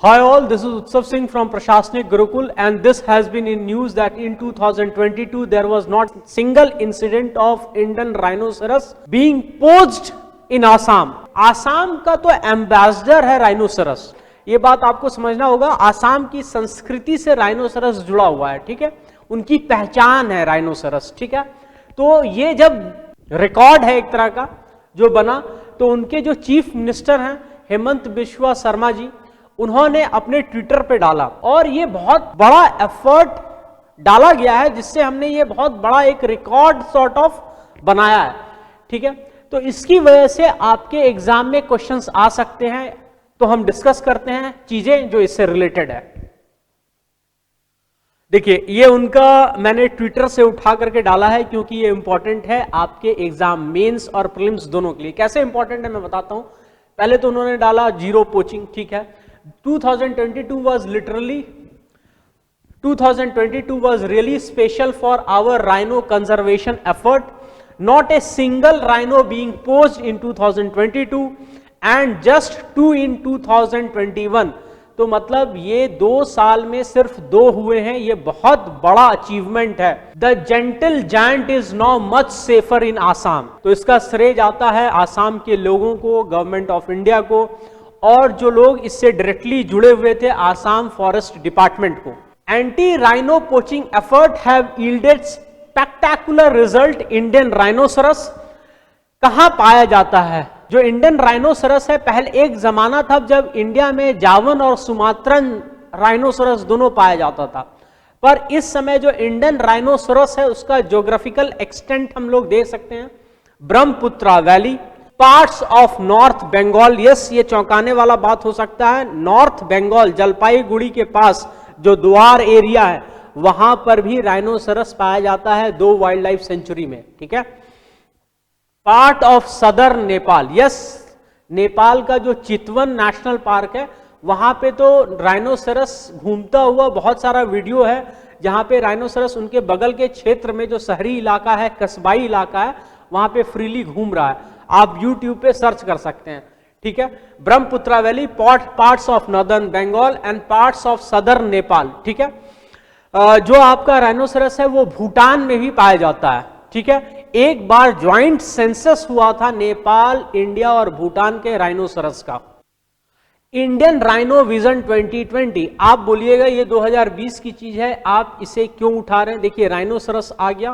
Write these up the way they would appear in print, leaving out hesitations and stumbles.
Hi all, this is Utsav Singh from Prashasnik Gurukul, and this has been in news that in 2022 there was not single incident of Indian rhinoceros being poached in Assam. Assam का तो ambassador है rhinoceros, ये बात आपको समझना होगा। आसाम की संस्कृति से राइनोसरस जुड़ा हुआ है, ठीक है, उनकी पहचान है राइनोसरस, ठीक है। तो ये जब रिकॉर्ड है एक तरह का जो बना, तो उनके जो चीफ मिनिस्टर हैं हेमंत बिश्वा शर्मा जी, उन्होंने अपने ट्विटर पे डाला, और ये बहुत बड़ा एफर्ट डाला गया है जिससे हमने ये बहुत बड़ा एक रिकॉर्ड सॉर्ट ऑफ बनाया है, ठीक है। तो इसकी वजह से आपके एग्जाम में क्वेश्चंस आ सकते हैं, तो हम डिस्कस करते हैं चीजें जो इससे रिलेटेड है। देखिए, ये उनका मैंने ट्विटर से उठा करके डाला है क्योंकि ये इंपॉर्टेंट है आपके एग्जाम मेंस और प्रीलिम्स दोनों के लिए। कैसे इंपॉर्टेंट है मैं बताता हूं। पहले तो उन्होंने डाला जीरो पोचिंग, ठीक है। 2022 was really special for our rhino conservation effort. Not a single rhino being poached in 2022 and just 2 in 2021. तो मतलब ये 2 साल में सिर्फ 2 हुए हैं, ये बहुत बड़ा अचीवमेंट है। The gentle giant is now much safer in Assam. तो इसका श्रेय जाता है आसाम के लोगों को, गवर्नमेंट ऑफ इंडिया को, और जो लोग इससे डायरेक्टली जुड़े हुए थे आसाम फॉरेस्ट डिपार्टमेंट को। Anti rhino poaching effort have yielded spectacular result. Indian rhinoceros कहां पाया जाता है? जो इंडियन राइनोसरस है, पहले एक जमाना था जब इंडिया में जावन और सुमात्रन राइनोसरस दोनों पाया जाता था, पर इस समय जो इंडियन राइनोसरस है उसका ज्योग्राफिकल एक्सटेंट हम लोग देख सकते हैं। Brahmaputra valley, parts of north Bengal. Yes, ये चौंकाने वाला बात हो सकता है। नॉर्थ बंगाल, जलपाईगुड़ी के पास जो द्वार एरिया है, वहां पर भी राइनोसरस पाया जाता है 2 वाइल्ड लाइफ सेंचुरी में, ठीक है। Part of southern Nepal. Yes, Nepal का जो चितवन नेशनल पार्क है, वहां पे तो राइनोसरस घूमता हुआ बहुत सारा वीडियो है, जहां पे राइनोसरस उनके बगल के क्षेत्र में जो शहरी इलाका है, कस्बाई इलाका है, वहां पे फ्रीली घूम रहा है। आप YouTube पे सर्च कर सकते हैं, ठीक है। Brahmaputra valley, parts of northern Bengal and parts of southern Nepal, ठीक है। जो आपका राइनोसरस है वो भूटान में भी पाया जाता है, ठीक है। एक बार ज्वाइंट सेंसस हुआ था नेपाल, इंडिया और भूटान के राइनोसरस का। इंडियन राइनो विजन 2020, आप बोलिएगा ये 2020 की चीज है, आप इसे क्यों उठा रहे हैं? देखिए, राइनोसरस आ गया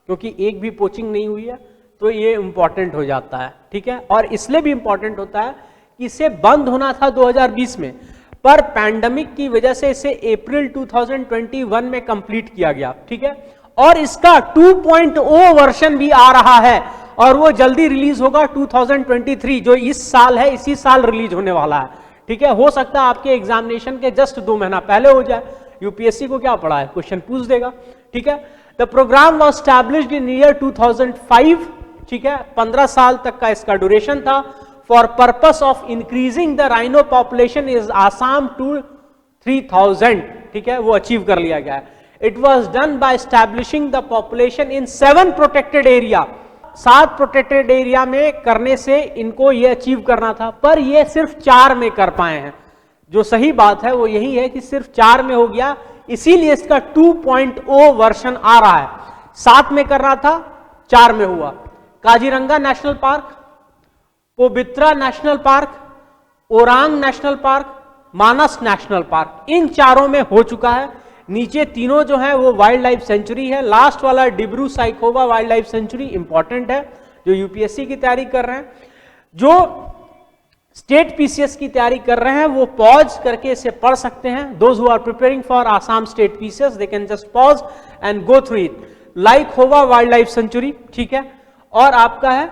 क्योंकि एक भी पोचिंग नहीं हुई है, तो ये इंपॉर्टेंट हो जाता है, ठीक है। और इसलिए भी इंपॉर्टेंट होता है कि इसे बंद होना था 2020 में, पर पैंडेमिक की वजह से इसे अप्रैल 2021 में कंप्लीट किया गया, ठीक है। और इसका 2.0 वर्जन भी आ रहा है, और वो जल्दी रिलीज होगा 2023, जो इस साल है, इसी साल रिलीज होने वाला है, ठीक है। हो सकता है आपके एग्जामिनेशन के जस्ट 2 महीना पहले हो जाए। यूपीएससी को क्या पड़ा है, क्वेश्चन पूछ देगा, ठीक है। The program was established in year 2005, ठीक है। 15 साल तक का इसका ड्यूरेशन था। For purpose of increasing the rhino population is Assam to 3000, ठीक है, वो अचीव कर लिया गया है। It was done by establishing the population in 7 protected area. 7 protected area में करने से इनको ये अचीव करना था, पर ये सिर्फ 4 में कर पाए हैं। जो सही बात है वो यही है कि सिर्फ 4 में हो गया, इसीलिए इसका 2.0 वर्जन आ रहा है। 7 में करना था, 4 में हुआ। Kaziranga national park, Pobitora national park, Orang national park, Manas national park, इन 4 में हो चुका है। नीचे तीनों जो है वो वाइल्ड लाइफ सेंचुरी है। लास्ट वाला Dibru Saikhowa wild life sanctuary important है, जो यूपीएससी की तैयारी कर रहे हैं। जो स्टेट पीसीएस की तैयारी कर रहे हैं वो पॉज करके इसे पढ़ सकते हैं। Those who are preparing for Assam state PCS, they can just pause and go through it. Laokhowa wildlife sanctuary, ठीक है। और आपका है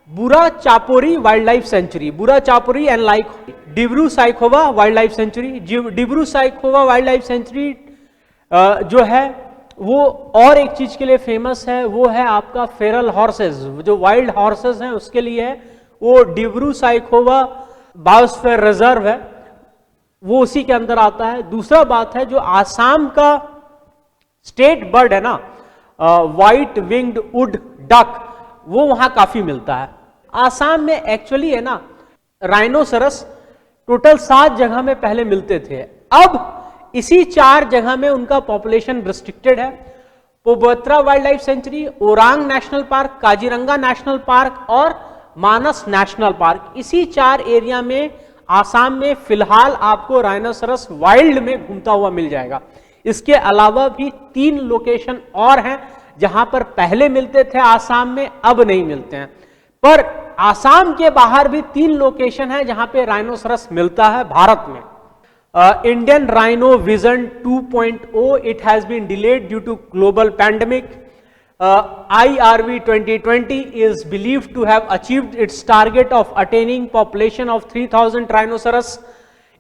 बुरा चापोरी वाइल्ड लाइफ सेंचुरी, बुरा Chapori and like Dibru Saikhowa wild life sanctuary. Dibru Saikhowa wild life sanctuary जो है वो और एक चीज के लिए फेमस है, वो है आपका फेरल हॉर्सेस, जो वाइल्ड हॉर्सेस हैं उसके लिए है। वो डिब्रू साइखोवा बायोस्फीयर रिजर्व है, वो उसी के अंदर आता है। दूसरा बात है, जो आसाम का स्टेट बर्ड है ना, व्हाइट विंग्ड वुड डक, वो वहां काफी मिलता है। आसाम में एक्चुअली है ना, राइनोसरस टोटल 7 जगह में पहले मिलते थे। अब इसी 4 जगह में उनका पॉपुलेशन रिस्ट्रिक्टेड है। Pobitora wildlife sanctuary, Orang national park, Kaziranga national park और मानस नेशनल पार्क, इसी 4 एरिया में आसाम में फिलहाल आपको राइनोसरस वाइल्ड में घूमता हुआ मिल जाएगा। इसके अलावा भी 3 लोकेशन और हैं जहां पर पहले मिलते थे आसाम में, अब नहीं मिलते हैं। पर आसाम के बाहर भी 3 लोकेशन है जहां पे राइनोसरस मिलता है भारत में। Indian rhino vision 2.0, it has been delayed due to global pandemic. IRV 2020 is believed to have achieved its target of attaining population of 3000 rhinoceros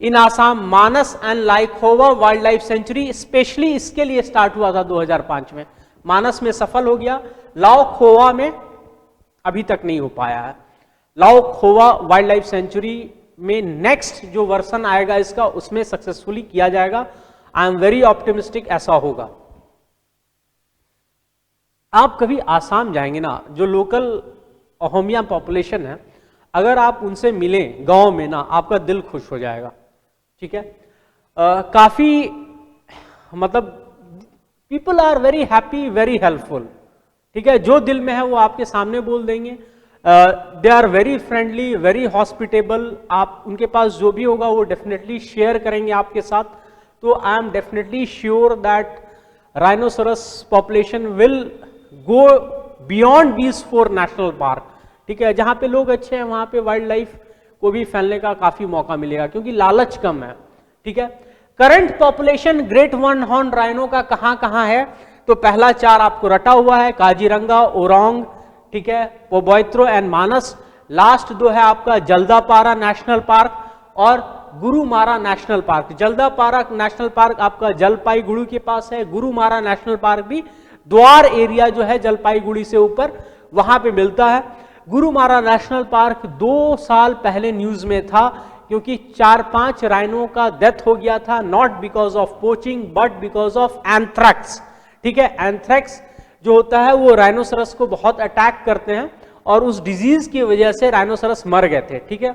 in Assam, Manas and Laikhova Wildlife Sanctuary। Specially इसके लिए start हुआ था 2005 में, मानस में सफल हो गया, लाओखोवा में अभी तक नहीं हो पाया है। लाओखोवा वाइल्ड लाइफ सेंचुरी में नेक्स्ट जो वर्सन आएगा इसका, उसमें सक्सेसफुली किया जाएगा। आई एम वेरी ऑप्टिमिस्टिक ऐसा होगा। आप कभी आसाम जाएंगे ना, जो लोकल अहोमिया पॉपुलेशन है, अगर आप उनसे मिलें गांव में ना, आपका दिल खुश हो जाएगा। ठीक है, काफी मतलब people are very happy, very helpful. ठीक है, जो दिल में है वो आपके सामने बोल देंगे। They are very friendly, very hospitable. आप उनके पास जो भी होगा वो डेफिनेटली शेयर करेंगे आपके साथ। तो I am definitely sure that rhinoceros population will go beyond these 4 national park. ठीक है, जहां पे लोग अच्छे हैं वहां पे वाइल्ड लाइफ को भी फैलने का काफी मौका मिलेगा, क्योंकि लालच कम है। ठीक है, current population great one horn rhino का कहां है, तो पहला 4 आपको रटा हुआ है, काजीरंगा, ओरांग, ठीक है, पोबोत्रा एंड मानस। लास्ट 2 है आपका जल्दापारा नेशनल पार्क और Gorumara national park. Jaldapara national park आपका जलपाईगुड़ी के पास है, गुरुमारा नेशनल पार्क भी द्वार एरिया जो है जलपाईगुड़ी से ऊपर, वहां पे मिलता है। गुरुमारा नेशनल पार्क 2 साल पहले न्यूज में था, क्योंकि 4-5 राइनो का डेथ हो गया था, not because of poaching but because of anthrax. ठीक है, एंथ्रैक्स जो होता है वो राइनोसरस को बहुत अटैक करते हैं और उस डिजीज की वजह से राइनोसरस मर गए थे। ठीक है,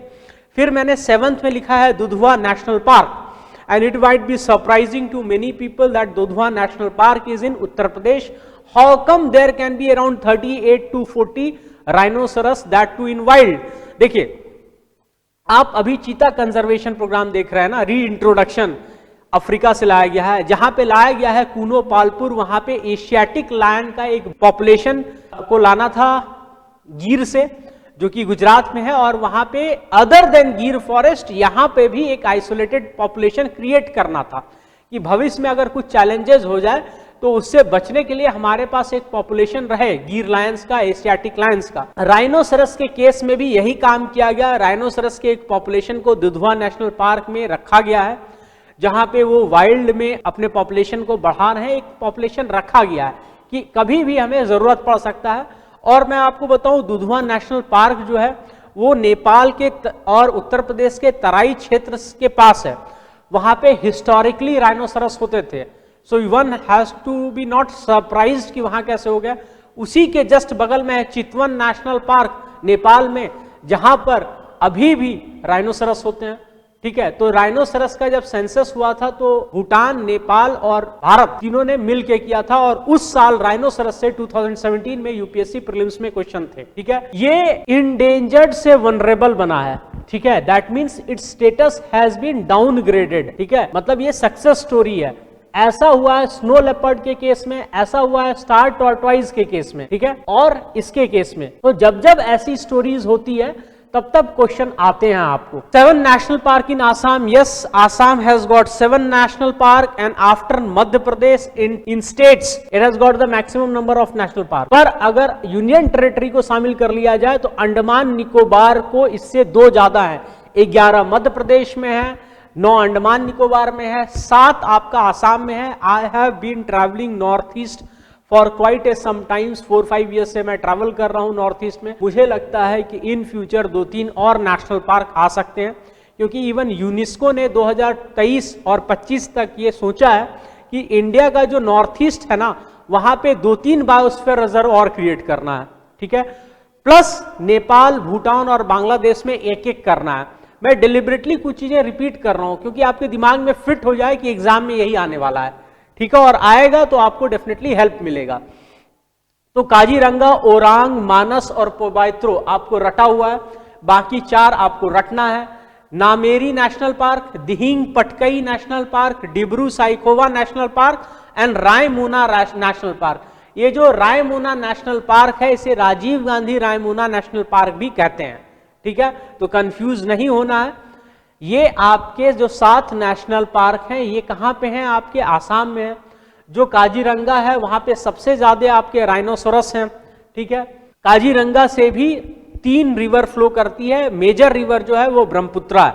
फिर मैंने 7th में लिखा है Dudhwa national park, and it might be surprising to many people that Dudhwa National Park is in Uttar Pradesh. How come there can be around 38 to 40 rhinoceros, that too in wild? देखिए, आप अभी चीता conservation programme देख रहे हैं ना, री introduction Africa से लाया गया है, जहां पे लाया गया है कूनो पालपुर, वहां पे एशियाटिक लायन का एक पॉपुलेशन को लाना था गिर से, जो कि गुजरात में है, और वहां पे अदर देन गिर फॉरेस्ट यहां पे भी एक आइसोलेटेड पॉपुलेशन क्रिएट करना था, कि भविष्य में अगर कुछ चैलेंजेस हो जाए तो उससे बचने के लिए हमारे पास एक पॉपुलेशन रहे गिर लायंस का, एशियाटिक लायंस का। राइनोसरस के केस में भी यही काम किया गया। राइनोसरस के एक पॉपुलेशन को दुधवा नेशनल पार्क में रखा गया है, जहां पे वो वाइल्ड में अपने पॉपुलेशन को बढ़ा रहे हैं। एक पॉपुलेशन रखा गया है कि कभी भी हमें जरूरत पड़ सकता है। और मैं आपको बताऊं, दुधवा नेशनल पार्क जो है वो नेपाल के और उत्तर प्रदेश के तराई क्षेत्र के पास है। वहां पे हिस्टोरिकली राइनोसरस होते थे, so one has to be not surprised कि वहां कैसे हो गया। उसी के जस्ट बगल में है चितवन नेशनल पार्क नेपाल में, जहां पर अभी भी राइनोसरस होते हैं। ठीक है, तो राइनोसरस का जब सेंसस हुआ था तो भूटान, नेपाल और भारत तीनों ने मिलकर किया था, और उस साल राइनोसरस से 2017 में यूपीएससी प्रीलिम्स में क्वेश्चन थे। ठीक है, ये इंडेंजर्ड से वनरेबल बना है। ठीक है, that means it's status has been downgraded. ठीक है, मतलब ये सक्सेस स्टोरी है। ऐसा हुआ है स्नो लेपर्ड के केस में, ऐसा हुआ है स्टार टॉर्टवाइज के केस में। ठीक है, और इसके केस में। तो जब जब ऐसी स्टोरीज होती है तब तब क्वेश्चन आते हैं आपको। 7 national park in Assam, yes, Assam has got 7 national park and after Madhya Pradesh in states it has got the maximum number of national park. पर अगर यूनियन टेरिटरी को शामिल कर लिया जाए तो अंडमान निकोबार को इससे 2 ज्यादा है। 11 मध्य प्रदेश में है, 9 अंडमान निकोबार में है, 7 आपका आसाम में है। I have been travelling north east for quite a sometimes, 4-5 years से मैं ट्रैवल कर रहा हूं नॉर्थ ईस्ट में। मुझे लगता है कि इन फ्यूचर 2-3 और नेशनल पार्क आ सकते हैं, क्योंकि इवन यूनेस्को ने 2023 और 25 तक ये सोचा है कि इंडिया का जो नॉर्थ ईस्ट है ना, वहां पे 2-3 बायोस्फीयर रिजर्व और क्रिएट करना है। ठीक है, प्लस नेपाल, भूटान और बांग्लादेश में 1-1 करना है। मैं डिलिबरेटली कुछ चीजें रिपीट कर रहा हूं क्योंकि आपके दिमाग में फिट हो जाए कि एग्जाम में यही आने वाला है, ठीक है, और आएगा तो आपको डेफिनेटली हेल्प मिलेगा। तो काजीरंगा, ओरांग, मानस और पोबायत्रो आपको रटा हुआ है, बाकी 4 आपको रटना है। Nameri national park, Dihing Patkai national park, Dibru Saikhowa national park and Raimona national park. ये जो रायमोना नेशनल पार्क है इसे राजीव गांधी रायमोना नेशनल पार्क भी कहते हैं, ठीक है, तो कंफ्यूज नहीं होना है। ये आपके जो 7 नेशनल पार्क हैं ये कहां पे हैं? आपके आसाम में है। जो काजीरंगा है वहां पे सबसे ज्यादा आपके राइनोसोरस हैं, ठीक है। काजीरंगा से भी 3 रिवर फ्लो करती है, मेजर रिवर जो है वो ब्रह्मपुत्रा है।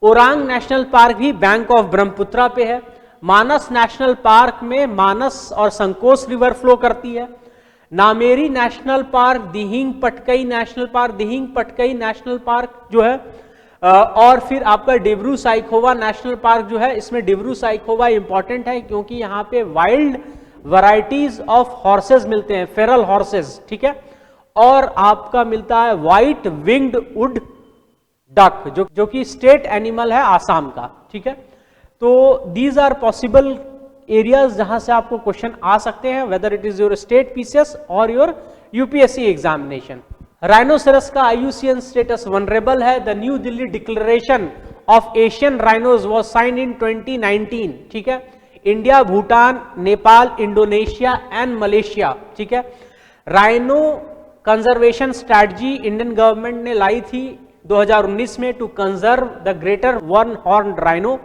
ओरांग नेशनल पार्क भी बैंक ऑफ ब्रह्मपुत्रा पे है। मानस नेशनल पार्क में मानस और संकोस रिवर फ्लो करती है। Nameri national park, Dihing Patkai national park, Dihing Patkai national park जो है, और फिर आपका डिब्रू साइखोवा नेशनल पार्क जो है, इसमें डिब्रू साइखोवा इंपॉर्टेंट है क्योंकि यहाँ पे वाइल्ड वैरायटीज ऑफ हॉर्सेस मिलते हैं, फेरल हॉर्सेस, ठीक है, और आपका मिलता है व्हाइट विंग्ड वुड डक जो कि स्टेट एनिमल है आसाम का, ठीक है। तो दीज आर पॉसिबल एरियाज जहां से आपको क्वेश्चन आ सकते हैं, whether it is your state PCS और योर यूपीएससी एग्जामिनेशन। राइनोसेरस का आईयूसीएन स्टेटस वनरेबल है। The new Delhi declaration of Asian rhinos was signed in 2019, ठीक है। India, Bhutan, Nepal, Indonesia and Malaysia, ठीक है। Rhino conservation strategy Indian government ने लाई थी 2019 में to conserve the greater one horn rhino,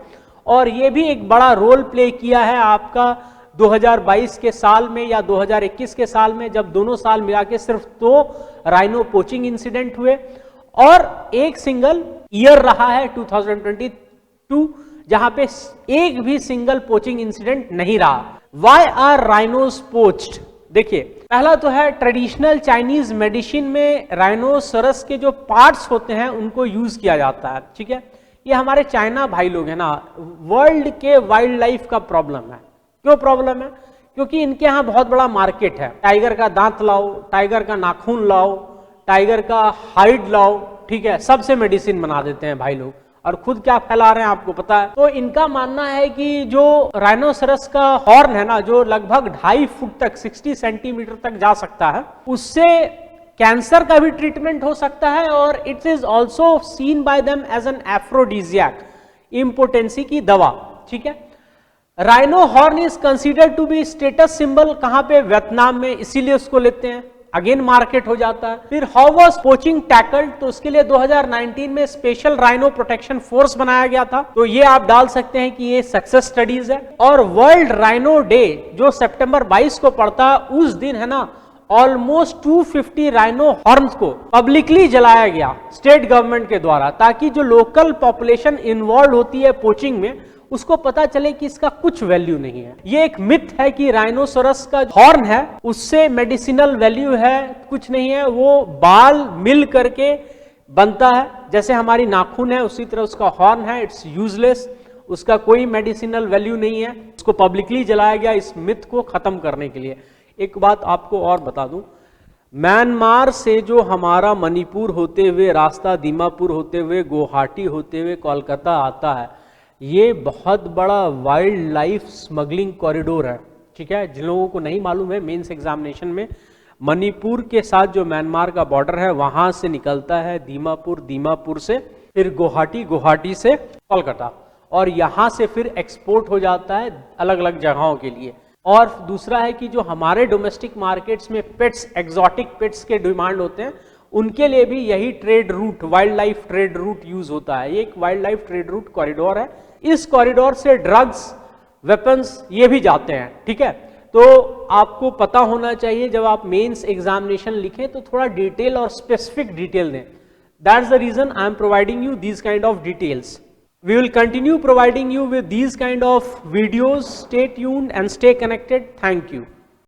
और ये भी एक बड़ा रोल प्ले किया है आपका 2022 के साल में या 2021 के साल में, जब दोनों साल मिला के सिर्फ 2 राइनो पोचिंग इंसिडेंट हुए, और एक सिंगल ईयर रहा है 2022 जहां पे एक भी सिंगल पोचिंग इंसिडेंट नहीं रहा। Why are rhinos poached? देखिए, पहला तो है ट्रेडिशनल चाइनीज मेडिसिन में राइनोसरस के जो पार्ट्स होते हैं उनको यूज किया जाता है, ठीक है। ये हमारे चाइना भाई लोग हैं ना, वर्ल्ड के वाइल्ड लाइफ का प्रॉब्लम है। क्यों प्रॉब्लम है? क्योंकि इनके यहाँ बहुत बड़ा मार्केट है। टाइगर का दांत लाओ, टाइगर का नाखून लाओ, टाइगर का हाइड लाओ, ठीक है, सबसे मेडिसिन बना देते हैं भाई लोग, और खुद क्या फैला रहे हैं आपको पता है। तो इनका मानना है कि जो राइनोसरस का हॉर्न है ना, जो लगभग 2.5 फुट तक 60 सेंटीमीटर तक जा सकता है, उससे कैंसर का भी ट्रीटमेंट हो सकता है, और it is also seen by them as an aphrodisiac, impotency की दवा, ठीक है। Rhino horn is considered to be status symbol, कहां पे? वियतनाम में, इसीलिए उसको लेते हैं, अगेन मार्केट हो जाता है। फिर हाउ वाज पोचिंग टैकल्ड? तो उसके लिए 2019 में स्पेशल राइनो प्रोटेक्शन फोर्स बनाया गया था, तो ये आप डाल सकते हैं कि ये सक्सेस स्टडीज है। और वर्ल्ड राइनो डे जो सितंबर 22 को पड़ता है, उस दिन है ना ऑलमोस्ट 250 राइनो हॉर्न्स को पब्लिकली जलाया गया स्टेट गवर्नमेंट के द्वारा, ताकि जो लोकल पॉपुलेशन इन्वॉल्व होती है पोचिंग में उसको पता चले कि इसका कुछ वैल्यू नहीं है। ये एक मिथ है कि राइनोसोरस का हॉर्न है उससे मेडिसिनल वैल्यू है, कुछ नहीं है। वो बाल मिल करके बनता है, जैसे हमारी नाखून है उसी तरह उसका हॉर्न है, इट्स यूजलेस, उसका कोई मेडिसिनल वैल्यू नहीं है। उसको पब्लिकली जलाया गया इस मिथ को खत्म करने के लिए। एक बात आपको और बता दूं, म्यांमार से जो हमारा मणिपुर होते हुए रास्ता दीमापुर होते हुए गुवाहाटी होते हुए कोलकाता आता है, ये बहुत बड़ा वाइल्ड लाइफ स्मगलिंग कॉरिडोर है, ठीक है। जिन लोगों को नहीं मालूम है, मेंस एग्जामिनेशन में मणिपुर के साथ जो म्यांमार का बॉर्डर है वहां से निकलता है दीमापुर, दीमापुर से फिर गुवाहाटी, गुवाहाटी से कोलकाता, और यहां से फिर एक्सपोर्ट हो जाता है अलग अलग जगहों के लिए। और दूसरा है कि जो हमारे डोमेस्टिक मार्केट्स में पेट्स, एग्जॉटिक पेट्स के डिमांड होते हैं, उनके लिए भी यही trade route, wild life trade route use होता है। ये एक wild life trade route corridor है। इस कॉरिडोर से ड्रग्स, वेपन्स ये भी जाते हैं, ठीक है। तो आपको पता होना चाहिए जब आप मेंस एग्जामिनेशन लिखें तो थोड़ा डिटेल और स्पेसिफिक डिटेल दें। That's the reason I am providing you these kind of details. We will continue providing you with these kind of videos. Stay tuned and stay connected. Thank you.